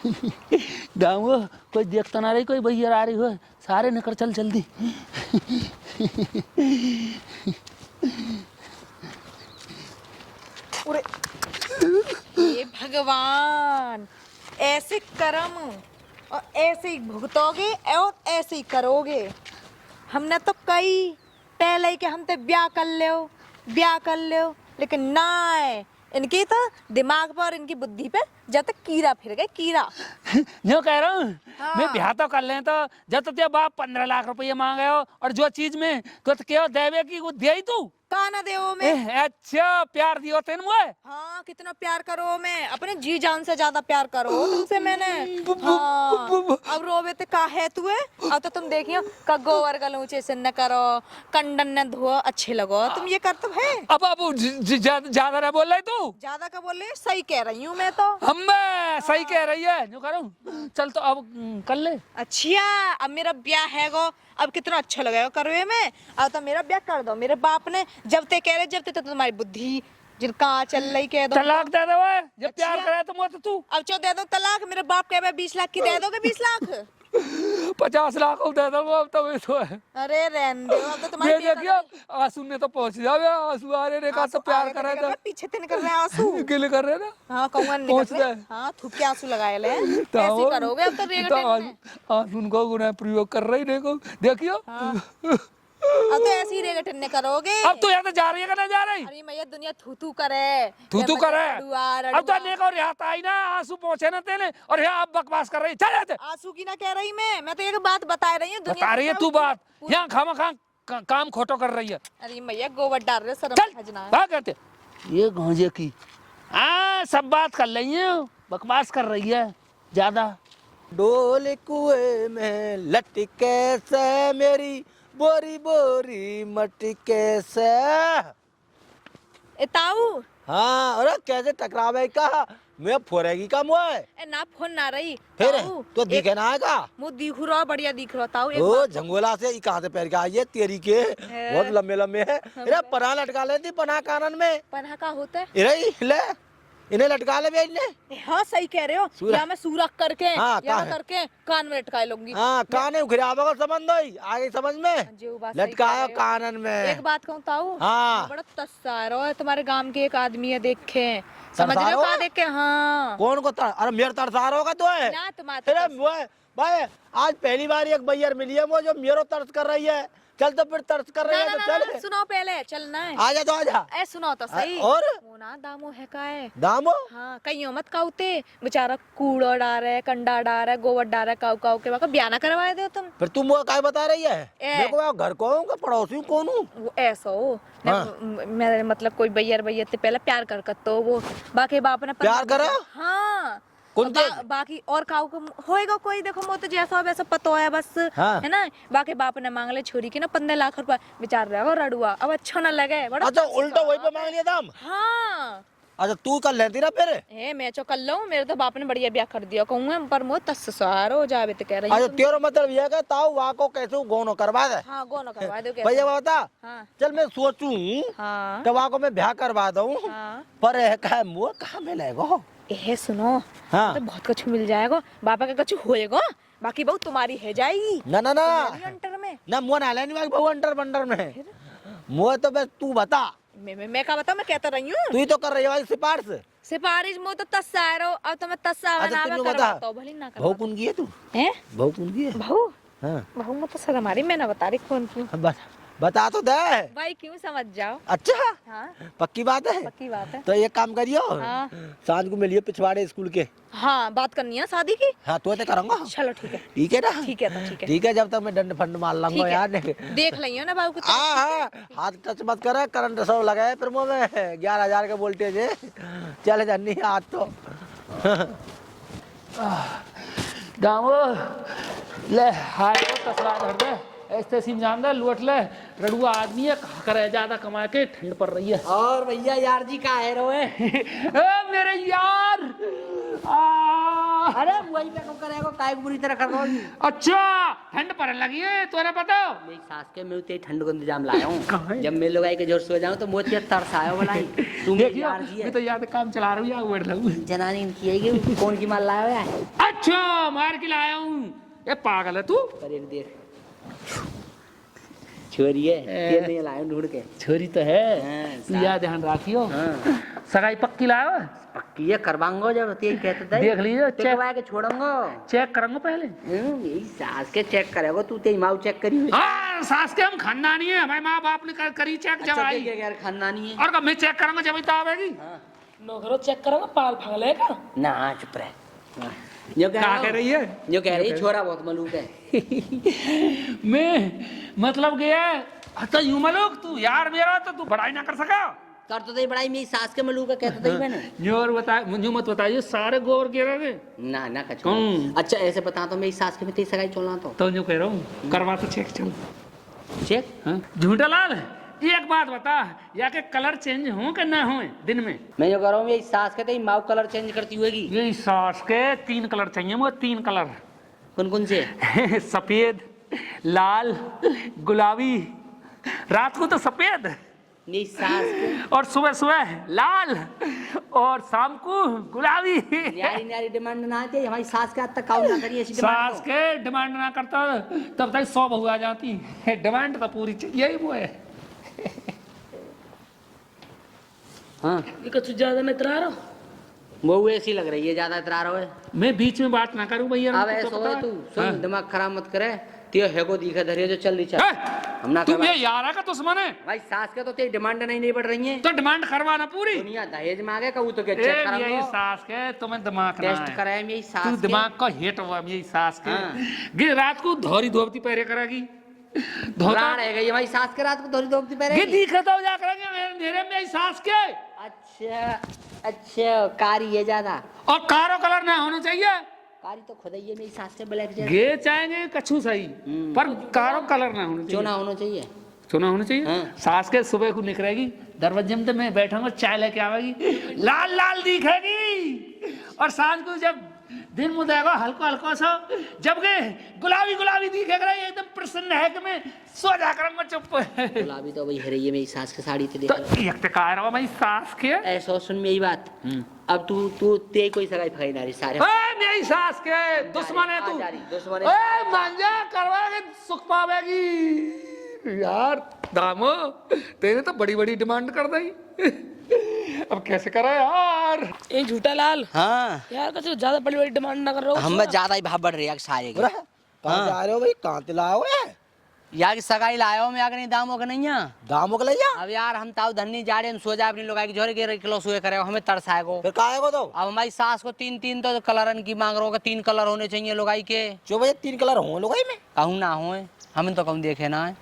गाँव कोई देखता ना रही, कोई भैया आ रही हो, सारे निकल चल जल्दी। ये भगवान, ऐसे कर्म और ऐसे ही भुगतोगे और ऐसे ही करोगे। हमने तो कई पहले के हम ते ब्याह कर लो, लेकिन ना है इनकी तो दिमाग पर, इनकी बुद्धि पे जब तक कीड़ा फिर गए, कीड़ा। जो कह रहा हूँ हाँ। मैं ब्याह तो कर लें, तो जब तो तेरे बाप 15 लाख रुपये मांगे हो, और जो चीज में तो क्या देवे की वो दे ही तू। कहा ना दे मैं। अच्छा प्यार दियो तेन मुझे। हाँ, कितना प्यार करो, मैं अपने जी जान से ज्यादा प्यार करो तुमसे मैंने। हाँ, अब रोवे तो का है तू है। अब तो तुम देखियो का गोबर गलूचे से न करो, कंडन न धो, अच्छे लगो, तुम ये कर तो है। अब ज्यादा ना बोल रही तू। ज्यादा का बोल रही है, सही कह रही हूँ मैं तो। हम सही कह रही है, जो करूँ चल तो अब कर ले। अच्छा, अब मेरा ब्याह है गो, अब कितना अच्छा लगेगा करवे में। अब तो मेरा ब्याह कर दो। मेरे बाप ने जब ते कह रहे, जब ते तो तुम्हारी बुद्धि जिनका चल रही कह दो। तलाक दे दो जब प्यार अच्छा। करे तो मत तू। अब चो दे दो तलाक। मेरे बाप कह रहे 20 लाख की दे दोगे? 20 लाख 50 लाख दे दो, अब तो ये तो है। अरे रहने दो, अब तो तुम्हारी ये देखियो आंसू ने तो पहुंच जावे, आंसू आ रहे ने कहा तो प्यार करे था, पीछे ते निकल रहे हैं आंसू। गिल कर रहे ना। हाँ, कौन निकल पहुंच रहे? जाए। हाँ, थूक के आंसू लगाए ले। ऐसे करोगे अब तो रेगटे में। आंसू उनको गुना प्रयोग कर रही देखो, देखियो। अब तो ऐसे ही रेगटे करोगे। अब तो यहाँ तो जा रही है कि नहीं जा रही? अरे मैया दुनिया थू करे, तू करे। रडुआ। अब तो देखो यहाँ आई ना, आंसू पहुंचे ना तेने, और यहाँ अब बकवास कर रही। चल जाते। आंसू की ना कह रही मैं तो एक बात बता रही हूँ। बता रही है तू बात, यहाँ खामा काम खोटो कर रही है। अरे मैया गोबर डाल रहे सर खजना। क्या करते ये गांजे की? हाँ सब बात कर रही है, बकवास कर रही है ज्यादा। डोल कुएं में लटके से मेरी बोरी बोरी मटके से। ए ताऊ। हाँ, अरे कैसे टकरावे का मैं फोरेगी का मुँह ए ना फोन ना रही फिर ताऊ, तो दिखे ना आएगा। मुँह दिख रहा, बढ़िया दिख रहा ताऊ। एक ओ बात- झंगोला से कहाँ से पैर के आई है तेरी के, बहुत लंबे लंबे है। अरे पना लटका लेती, पना कानन में। पन्हा का होता है? अरे ले इन्हें लटका ले बेचने। हाँ सही कह रहे हो। सूरा। या मैं सूरख करके, हाँ, या है? करके कान में लटकाए लूंगी। हाँ, काने उखड़ावा का संबंध है आगे समझ में, जो बात सही कह लटकाया रहे हो। कानन में। एक बात कहूँ ताऊ, हाँ। बड़ा तस्सारो है तुम्हारे गांव के एक आदमी है, देखे समझ रहे हो? तरसारो? का देख के? हाँ कौन को अरे मेरे तरसार होगा तो है ना तुम्हारे अरे वो भाई आज पहली बार एक भैया मिली है वो जो मेरो तर्स कर रही है। चल तो फिर तर्स कर रही है तो चल। सुनो पहले चलना है। आजा तो आजा। ए सुनो तो सही। और वो ना दामो है का है। दामो हाँ, कहीं मत काउते बेचारा, कूड़ो डाल रहे, कंडा डाल रहे, गोबर डाल रहे, काउ काउ के वहाँ ब्याह ना करवाए दो तुम। फिर तुम वो काय बता रही है? ए। मेरे को घर को हूँ पड़ोसी कौन हूँ? वो ऐसा हो हाँ। मेरे मतलब कोई भैया से पहले प्यार कर तो वो बाकी बाप ने प्यार करा? हाँ कौन और बाकी और काऊ को होएगा कोई, देखो मो तो जैसा हो वैसा पतो है बस। हाँ। है ना? बाकी बाप ने मांग ले छोरी की ना 15 लाख रुपया, बेचार रहेगा रडुआ, अब अच्छा ना लगे बड़ा। अच्छा उल्टा वही पे मांग लिया दाम। हाँ अच्छा तू कर लेती ना फिर। ए मैं चो कर लूं, मेरे तो बाप ने बढ़िया ब्याह कर दिया कहूँ पर मो तस्सार हो जावे तो कह रही अच्छा हूँ। तेरा मतलब ये है ताऊ वहाँ को कैसे गोनो करवा दे? हाँ गोनो करवा दो क्या? भैया बता। हाँ चल मैं सोचूं हाँ तो वहाँ को मैं ब्याह करवा दूँ, हाँ। पर है कहा मुँह कहाँ मिलेगा? ए सुनो, हाँ। तो बहुत कुछ मिल जाएगा, बाबा का कुछ होएगा, बाकी बहुत तुम्हारी है जाएगी। ना ना ना अंटर में ना मुँह ना लेनी वाली बहु अंटर बंटर में मुँह तो बस तू बता। मैं क्या बताऊं, मैं कहता रही हूँ तू ही तो कर रही है भाई सिफारिश। सिफारिश मो तो तस्सारो, अब तो मैं तस्सा अच्छा बनावे तुम बता करवाता हूँ, भली ना बहू करवाता कौन की है तू? हैं? बहू कौन की है? बहू हाँ बहू मो तो सर हमारी, मैं ना बता रही कौन क्यों। बता तो दे। भाई क्यों समझ जाओ। अच्छा हाँ पक्की बात है। पक्की बात है। तो एक काम करियो, हाँ सांझ को मिलिए पिछवाड़े स्कूल के। हाँ बात करनी है शादी की। हाँ तो ऐसे करूंगा। चलो ठीक है। ठीक है ना? ठीक है तो ठीक है। ठीक है जब तक मैं दंड फंड मार ठीक लूंगा है। यार। देख लियो ना बाबू को। हाँ हाँ हाथ टच मत करे, करंट सब लगाए फिर मुँह में 11,000 का वोल्टेज है। चल जानी आज तो। दामो ले हाय को तसला धर दे, ऐसे सीम जान दे, लौट ले। रडुआ आदमी है, कहा करे ज्यादा कमा के, ठंड पड़ रही है। और भैया यार जी का है रोए? मेरे यार अरे वही पे को करेगा काय बुरी तरह कर रही। अच्छा ठंड पड़ने लगी है तोरे पता हो? मेरी सास के मैं उते ठंड को इंतजाम लाया हूं। जब मैं लोग आई के जोर सो जाऊं तो मोतिया तरस आयो बनाई। तुम देखियो यार जी मैं तो याद काम चला रही हूँ या बैठ लूँ। जनानी इनकी आएगी कौन की माल लाया है? अच्छा मार के लाया हूँ। ये पागल है तू? पर एक देख छोरी है तेल नहीं लाया ढूंढ के। छोरी तो है तू हाँ, याद ध्यान रखियो। हाँ सगाई पक्की लाओ। पक्की है करवाऊंगा जब ते कहते थे देख लीजिए चेक करवा के छोड़ूंगा। चेक करूंगा पहले। यही सास के चेक करेगा तू ते माऊ चेक करी। हाँ सास के हम खानदानी है हमारे माँ बाप ने करी चेक जब आई यार खानदानी है और कब मैं चेक करूंगा जब तो आवेगी। नौकरो चेक करोगे पाल फगलेगा ना चुप रहे। जो क्या कह रही है? जो कह रही है छोरा बहुत मलूक है। मैं मतलब गया अच्छा यूं मलूक तू यार मेरा तो तू पढ़ाई ना कर सका। कर तो दे बड़ाई मेरी सास के मलूक है कहता था मैंने। न्योर बता मुझे मत बताइए सारे गोर गिर रहे ना ना कछ अच्छा ऐसे बता तो मेरी सास के में तेरी सगाई चलना तो जो कह रहा हूँ करवा तो चेक चल चेक। हाँ? झूठा लाल एक बात बता या के कलर चेंज हो कि ना हो दिन में? मैं जो कह रहा हूँ मेरी सास के माँ कलर चेंज करती होगी। यही सास के 3 कलर चाहिए वो 3 कलर। कौन कौन से? सफेद लाल गुलाबी। रात को तो सफेद मेरी सास के और सुबह सुबह लाल और शाम को गुलाबी। न्यारी न्यारी डिमांड ना आती हमारी सास के आज तक काउंट ना करी ऐसी डिमांड। सास के डिमांड ना करता तब तक 100 बहू आ जाती। डिमांड तो पूरी चाहिए ही वो है। हाँ ये कुछ ज्यादा नहीं करा रहा वो ऐसी लग रही है ज्यादा इतरार हो। मैं बीच में बात ना करूं भैया। अब ऐसा हो तू सुन दिमाग खराब मत करे। तियो है को दिखा धरिए जो चल रही चल हम ना तू ये यारा का दुश्मन है भाई सास के तो तेरी डिमांड नहीं बढ़ रही है तो डिमांड करवाना पूरी। दुनिया दहेज मांगे कहूँ तो क्या चेक यही कराऊंगा सास के तुम्हें दिमाग ना टेस्ट है। कराया मेरी सास तू के। दिमाग का हेट हुआ मेरी सास के। हाँ। गे रात को धोरी धोबती पहरे करेगी राड़ है गई हमारी सास के रात को धोरी धोपती गे पहले। दिखता हो जा करेंगे अंधेरे में मेरी सास के। अच्छा अच्छा कारी है ज्यादा और कारो कलर ना होना चाहिए। कारी तो खुद ही है मेरी सास के ब्लैक जैसा। गे चाहेंगे कछु सही पर कारो कलर ना होना चोना चाहिए। होना चाहिए। चुना होना चाहिए। हाँ। सास के सुबह को निकलेगी दरवाजे में तो मैं बैठूंगा चाय लेके आवेगी लाल लाल दिखेगी और सांझ को जब दिन मुदेगा हल्का हल्का सा जब गए गुलाबी गुलाबी दिखेगा एकदम प्रसन्न है कि मैं सो जा करूंगा चुप। गुलाबी तो वही है रही है मेरी सास के साड़ी ते तो देख। एक तो कह रहा हूँ भाई सास के ऐसा सुन मेरी बात अब तू तू ते कोई सगाई फगाई ना रही सारे मेरी सास के दुश्मन है तू। दुश्मन है। मांझा करवा के सुख पावेगी यार दामो तेरे तो बड़ी बड़ी डिमांड कर दी। अब कैसे करा यार? ये झूठा लाल हाँ यार कुछ ज्यादा बड़ी बड़ी डिमांड ना कर रहा हम में ज्यादा ही भाव बढ़ रही है सारे की। कहाँ जा रहे हो भाई? कहाँ ते लाए हो ये? यार की सगाई लाया हो मैं आगे नहीं दामों का नहीं है। दामों के लिया? अब यार हम ताऊ धन्नी जा रहे हैं सो जाए अपनी लोग की झोरे के किलो सोए करे हमें तरसाएगो। फिर काहे को तो? अब हमारी सास को 3 तो कलरन की मांग रहा होगा 3 कलर होने चाहिए लोगाई के। जो भैया 3 कलर हो लोगाई में? कहूँ ना हो हम तो कहूँ देखे ना है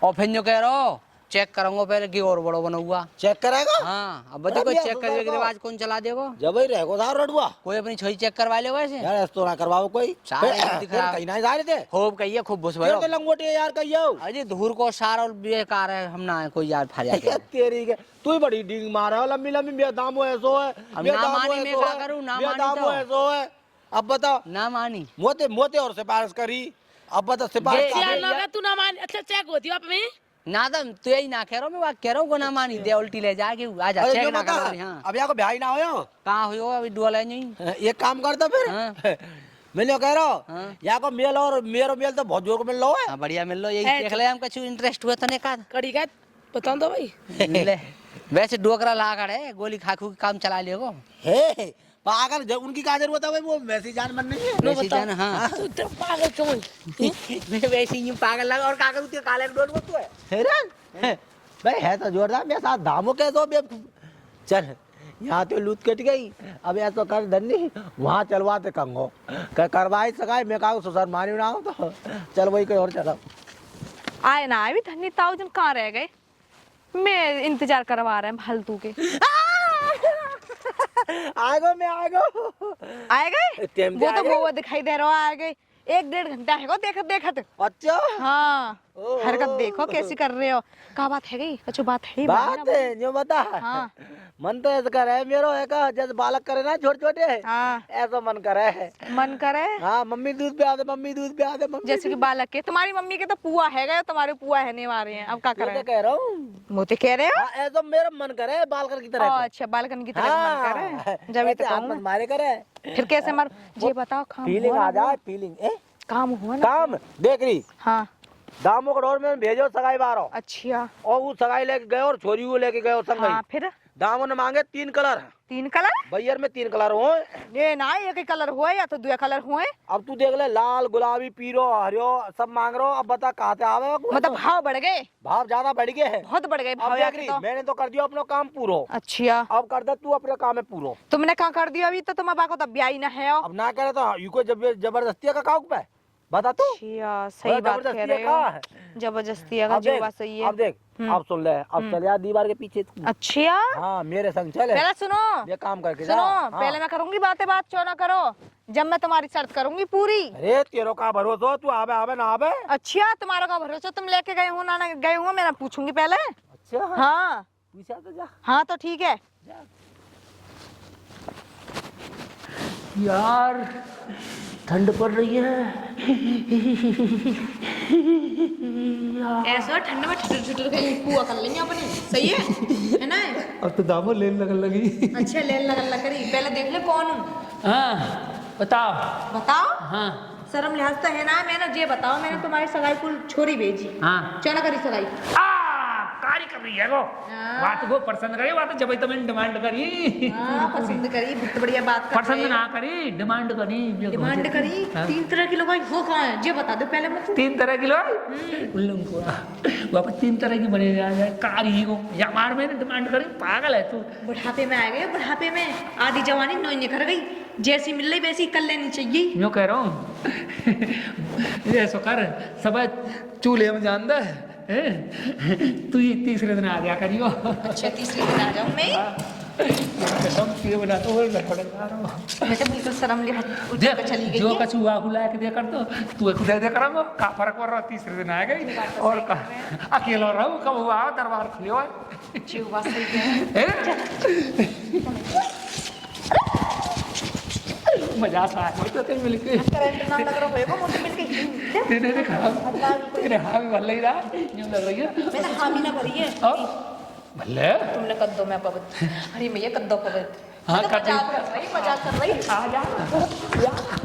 और फिर जो कह रहा हो चेक करूंगा पहले की और बड़ो बना हुआ। चेक करेगा? हाँ अब बताओ कोई चेक करने के रिवाज कौन चला देगा? जब ही रहेगो था रडुआ कोई अपनी छोरी चेक करवा लेगा ऐसे यार ऐसे तो ना करवाओ कोई। सारे फिर दिख रहा। कहीं ना जा रहे थे? खूब कहिए खूब बुस फिर तो लंगोटे यार कहियो। अरे धूर को सार और बेकार है हम ना कोई यार फारिया के। तेरी के तू ही बड़ी डींग मारा लंबी लंबी मेरा दाम ऐसो है। अब मेरा ना दाम मानी मैं ऐसो क्या है, करूं ना मेरा मानी दाम तो ऐसो है। अब बता ना मानी मोते मोते और सिफारिश करी। अब बता सिफारिश ये- का- ये- लगा तू ना मान अच्छा चेक होती है आप में ना तो तू यही ना कह रहा मैं कह रहा हूँ ना मानी दे उल्टी ले जा के आजा अरे चेक जो ना बता, कर हाँ अब यहाँ को ब्याह ही ना हो कहाँ हुई हो अभी डुअल है नहीं। एक काम करता फिर हाँ। मैंने कह रहा हूँ हाँ। यहाँ को मेल और मेरा मेल तो बहुत जोर को मिल रहा है। हाँ बढ़िया मिल लो यही है देख ले हम कुछ इंटरेस्ट हुआ तो नहीं का कड़ी का बता दो भाई ले वैसे डोकरा लाकर है गोली खाखू के काम चला लियो हे पागल जब उनकी क्या जरूरत है भाई वो वैसी जान मन नहीं है। वैसी जान हाँ तू तो पागल क्यों मैं वैसे ही पागल लगा और कागज उतरे काले डोल वो तू है हैरान भाई है तो जोरदार मेरे साथ दामों के तो चल यहाँ तो लूट कट गई। अब ऐसा कर धन्नी वहाँ चलवाते कंगो करवाई सकाई मैं कहा ससुर मानी ना हो तो चल वही कोई और चलो आए ना आए भी धन्नी ताऊ जन कहाँ रह गए मैं इंतजार करवा रहे हैं फालतू के आएगो मैं आएगो आए गए टेम वो तो आए गए। वो दिखाई दे रहा है आ गए 1-1.5 घंटा है देखत देखत अच्छा हाँ हरकत देखो कैसी कर रहे हो। क्या बात है गई कुछ बात है ही बताना बात है जो बता। हाँ। मन तो ऐसा करे मेरो है का जैसे बालक करे ना छोटे छोटे, हाँ ऐसा मन करे है। मन करे। हाँ मम्मी दूध पिया दे, मम्मी दूध पिया दे, मम्मी जैसे कि बालक के तुम्हारी मम्मी के तो पुआ है गए, तुम्हारे पुआ है नहीं वाले हैं, अब क्या दूध। करें। कह रहा हूँ मोते कह रहे हो। हाँ, ऐसा मेरा मन करे बालकर की तरह। अच्छा बालकन की तरह मन करे, जब तो कहूँ मारे करे फिर कैसे मर। ये बताओ काम फीलिंग हुआ आ ना? जाए, फीलिंग काम हुआ ना। काम देख रही हाँ दामों को डोर में भेजो सगाई बारो, अच्छा। और वो सगाई लेके गए और छोरी को लेके गए संग हाँ फिर दामों ने मांगे 3 कलर, 3 कलर। बैयर में 3 कलर हो। ये ना एक ही कलर हुए या तो 2 कलर हुए। अब तू देख ले लाल गुलाबी पीरो हरियो सब मांग रहा हो। अब बता कहाँ से आवे मतलब भाव बढ़ गए, भाव ज्यादा बढ़ गए हैं। बहुत बढ़ गए अब भाव देख जाके रही तो। मैंने तो कर दिया अपना काम पूरो, अच्छा अब कर दे तू अपने काम में पूरो। तुमने कहाँ कर दिया अभी तो तुम बाको तब ब्याही ना है। अब ना करे तो यू को जबरदस्ती का काउक पे बता तू। अच्छा सही बात कह रहे हो, जबरदस्ती अगर अब जो देख, बात सही है। अब देख अब सुन ले, अब चल यार दीवार के पीछे तू। अच्छा हाँ मेरे संग चल पहले सुनो, ये काम करके जा। सुनो हाँ। पहले मैं करूंगी बातें, बात क्यों ना करो, जब मैं तुम्हारी शर्त करूंगी पूरी। अरे तेरो का भरोसा तू आवे आवे ना आवे। अच्छा तुम्हारा का भरोसा, तुम लेके गए हो ना गए हो मैं पूछूंगी पहले। अच्छा हाँ पूछा तो जा। हाँ तो ठीक है। यार ठंड पड़ रही है। ऐसा ठंड में ठिठुर ठिठुर के पुआ कर लेंगे अपनी, सही है ना। अब तो दामों लेने लगन लगी। अच्छा ले लगन लग रही, पहले देख ले कौन हूँ। हाँ बताओ। बताओ हाँ शर्म लिहाज तो है ना। मैंने ये बताओ, मैंने तुम्हारी सगाई कुल छोरी भेजी। हाँ क्यों ना करी सगाई। कारी कर रही है वो हाँ। बात को पसंद करे, बात जब तो मैंने डिमांड करी। हाँ पसंद करी, बहुत बढ़िया बात कर पसंद ना करी, डिमांड करी। डिमांड करी। हाँ। 3 तरह की लोग हो कहाँ है ये बता दो पहले मुझे। 3 तरह की लोग उन लोगों को वापस 3 तरह की बने जाए कारी को या मार मैंने डिमांड करी। पागल है तू। बुढ़ापे में आ गए, बुढ़ापे में आधी जवानी नोई निखर गई, जैसी मिल रही वैसी कर लेनी चाहिए। यूँ कह रहा हूँ ऐसा कर सब चूल्हे में जान दे, तू ये 3रे दिन आ गया करियो। अच्छा 3रे दिन आ जाऊँ मैं। बना तो मैं तो बिल्कुल शर्म लिहाज चली गई। जो कछु आगू ला के दे कर तो तू एक दे करो का फर्क पड़ रहा। 3रे दिन आ गई और अकेला रहूँ कब हुआ दरबार खुलियो अच्छी बात सही है। मजा सा तो तेरे मिलके करंट ना लग रहा होएगा मुझे मिलके। तेरे तेरे हाँ भी भले ही रहा यूँ लग रही है। मैंने हामी ना भरी है। भले तुमने कद्दो में पवित्र, अरे भैया कद्दो पवित्र। हाँ, मजाक कर रही, मजाक कर रही। आ जा